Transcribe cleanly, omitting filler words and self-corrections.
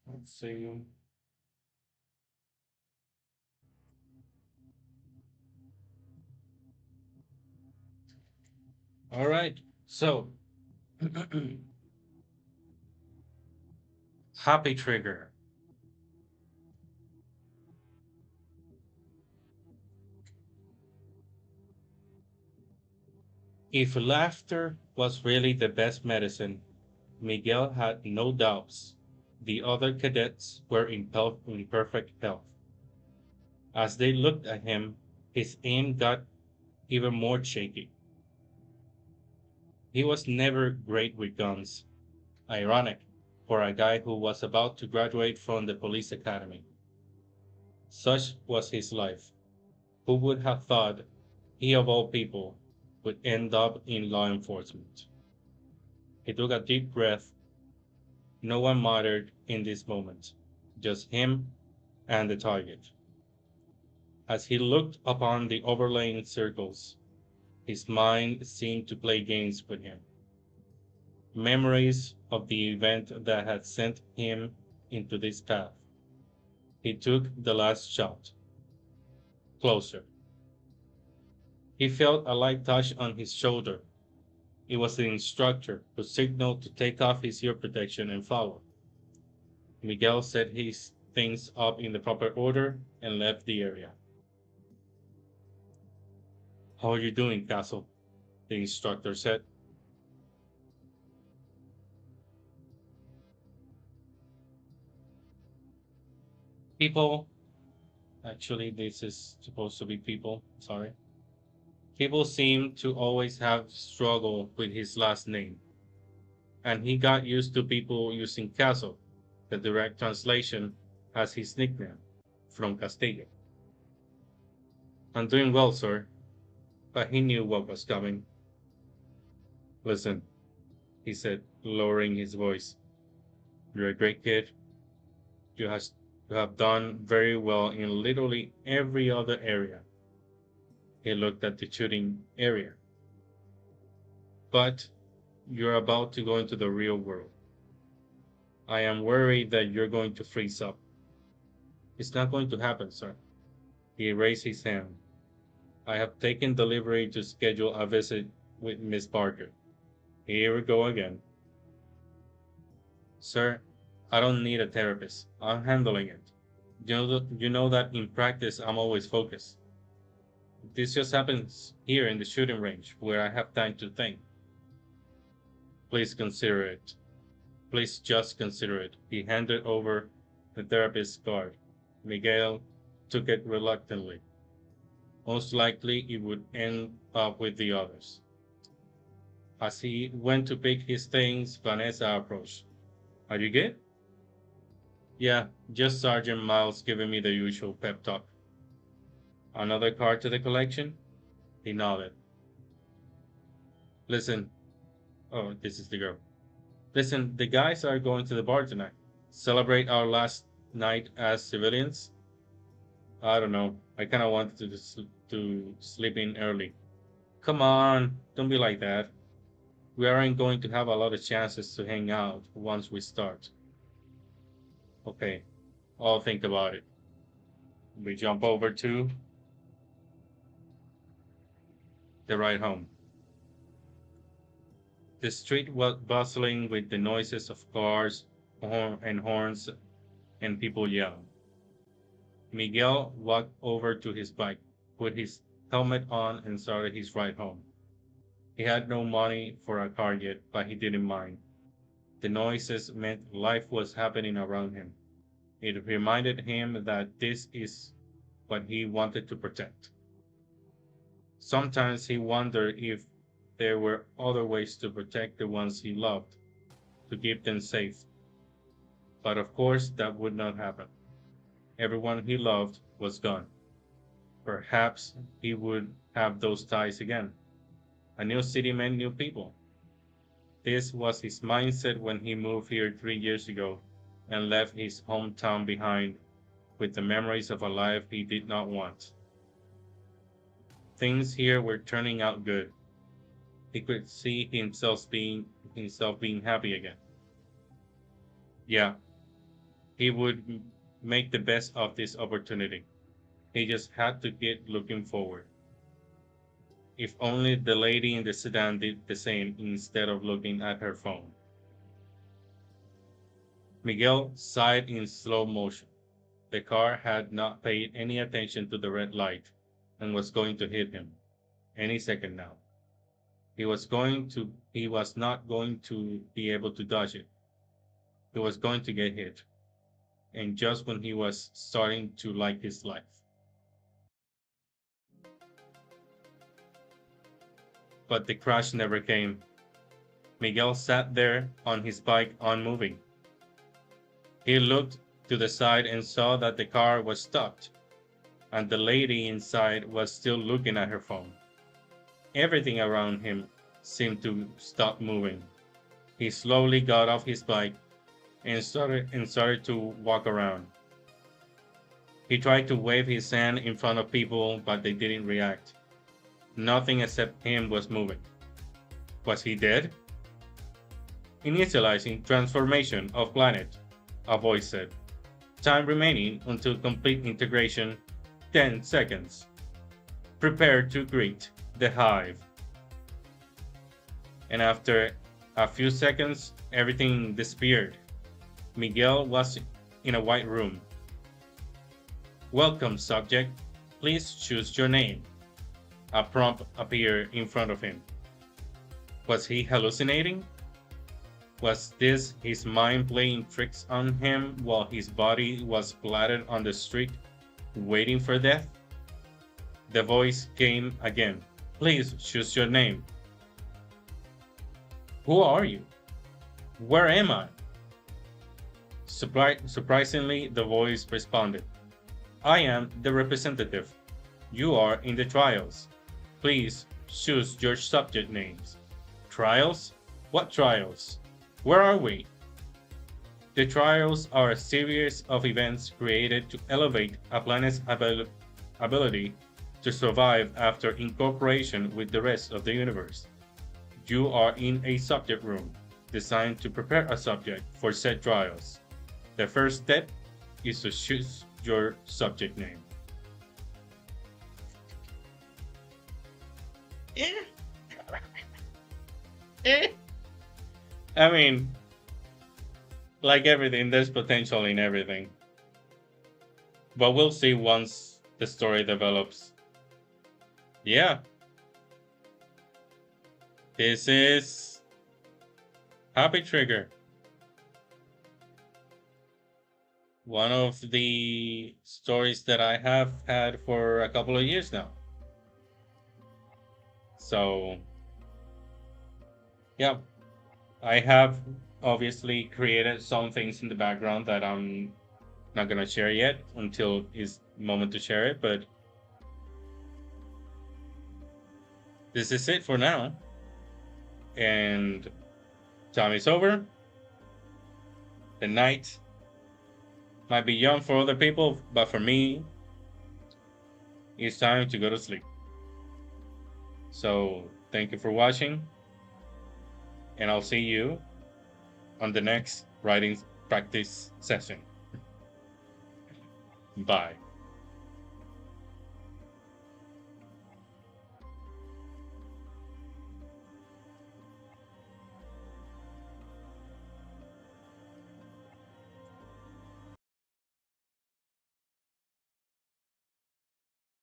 Let's see. All right. So, happy trigger. If laughter was really the best medicine, Miguel had no doubts. The other cadets were in perfect health. As they looked at him, his aim got even more shaky. He was never great with guns. Ironic for a guy who was about to graduate from the police academy. Such was his life. Who would have thought he, of all people, would end up in law enforcement? He took a deep breath. No one mattered in this moment, just him and the target. As he looked upon the overlaying circles, his mind seemed to play games with him. Memories of the event that had sent him into this path. He took the last shot. Closer. He felt a light touch on his shoulder. It was the instructor who signaled to take off his ear protection and follow. Miguel set his things up in the proper order and left the area. How are you doing, Castle? The instructor said. People, actually, this is supposed to be people, sorry. People seem to always have struggle with his last name, and he got used to people using Castle, the direct translation, as his nickname, from Castillo. I'm doing well, sir, but he knew what was coming. Listen, he said, lowering his voice. You're a great kid. You, has, you have done very well in literally every other area. He looked at the shooting area. But you're about to go into the real world. I am worried that you're going to freeze up. It's not going to happen, sir. He raised his hand. I have taken delivery to schedule a visit with Miss Parker. Here we go again. Sir, I don't need a therapist. I'm handling it. You know that in practice I'm always focused. This just happens here in the shooting range where I have time to think. Please consider it. Please just consider it. He handed over the therapist's card. Miguel took it reluctantly. Most likely it would end up with the others. As he went to pick his things, Vanessa approached. Are you good? Yeah, just Sergeant Miles giving me the usual pep talk. Another card to the collection? He nodded. Listen, oh, this is the girl. Listen, the guys are going to the bar tonight. Celebrate our last night as civilians? I don't know. I kind of wanted to sleep in early. Come on, don't be like that. We aren't going to have a lot of chances to hang out once we start. Okay, I'll think about it. We jump over to the ride home. The street was bustling with the noises of cars and horns and people yelling. Miguel walked over to his bike, put his helmet on, and started his ride home. He had no money for a car yet, but he didn't mind. The noises meant life was happening around him. It reminded him that this is what he wanted to protect. Sometimes he wondered if there were other ways to protect the ones he loved, to keep them safe. But of course, that would not happen. Everyone he loved was gone. Perhaps he would have those ties again. A new city meant new people. This was his mindset when he moved here 3 years ago and left his hometown behind with the memories of a life he did not want. Things here were turning out good. He could see himself being happy again. Yeah, He would make the best of this opportunity. He just had to keep looking forward. If only the lady in the sedan did the same instead of looking at her phone. Miguel sighed in slow motion. The car had not paid any attention to the red light and was going to hit him any second now. He was not going to be able to dodge it. He was going to get hit. And just when he was starting to like his life. But the crash never came. Miguel sat there on his bike unmoving. He looked to the side and saw that the car was stopped, and the lady inside was still looking at her phone. Everything around him seemed to stop moving. He slowly got off his bike and started to walk around. He tried to wave his hand in front of people, but they didn't react. Nothing except him was moving. Was he dead? Initializing transformation of planet, a voice said. Time remaining until complete integration, 10 seconds. Prepare to greet the hive. And after a few seconds, everything disappeared. Miguel was in a white room. Welcome, subject. Please choose your name. A prompt appeared in front of him. Was he hallucinating? Was this his mind playing tricks on him while his body was splattered on the street, waiting for death? The voice came again. Please choose your name. Who are you? Where am I? Surprisingly, the voice responded. I am the representative. You are in the trials. Please choose your subject names. Trials? What trials? Where are we? The trials are a series of events created to elevate a planet's ability to survive after incorporation with the rest of the universe. You are in a subject room designed to prepare a subject for said trials. The first step is to choose your subject name. Eh? Eh? I mean, like everything, there's potential in everything. But we'll see once the story develops. Yeah. This is Happy Trigger. One of the stories that I have had for a couple of years now. So, yeah, I have obviously created some things in the background that I'm not gonna share yet until it's moment to share it, but this is it for now. And time is over. The night might be young for other people, but for me, it's time to go to sleep. So thank you for watching, and I'll see you on the next writing practice session. Bye.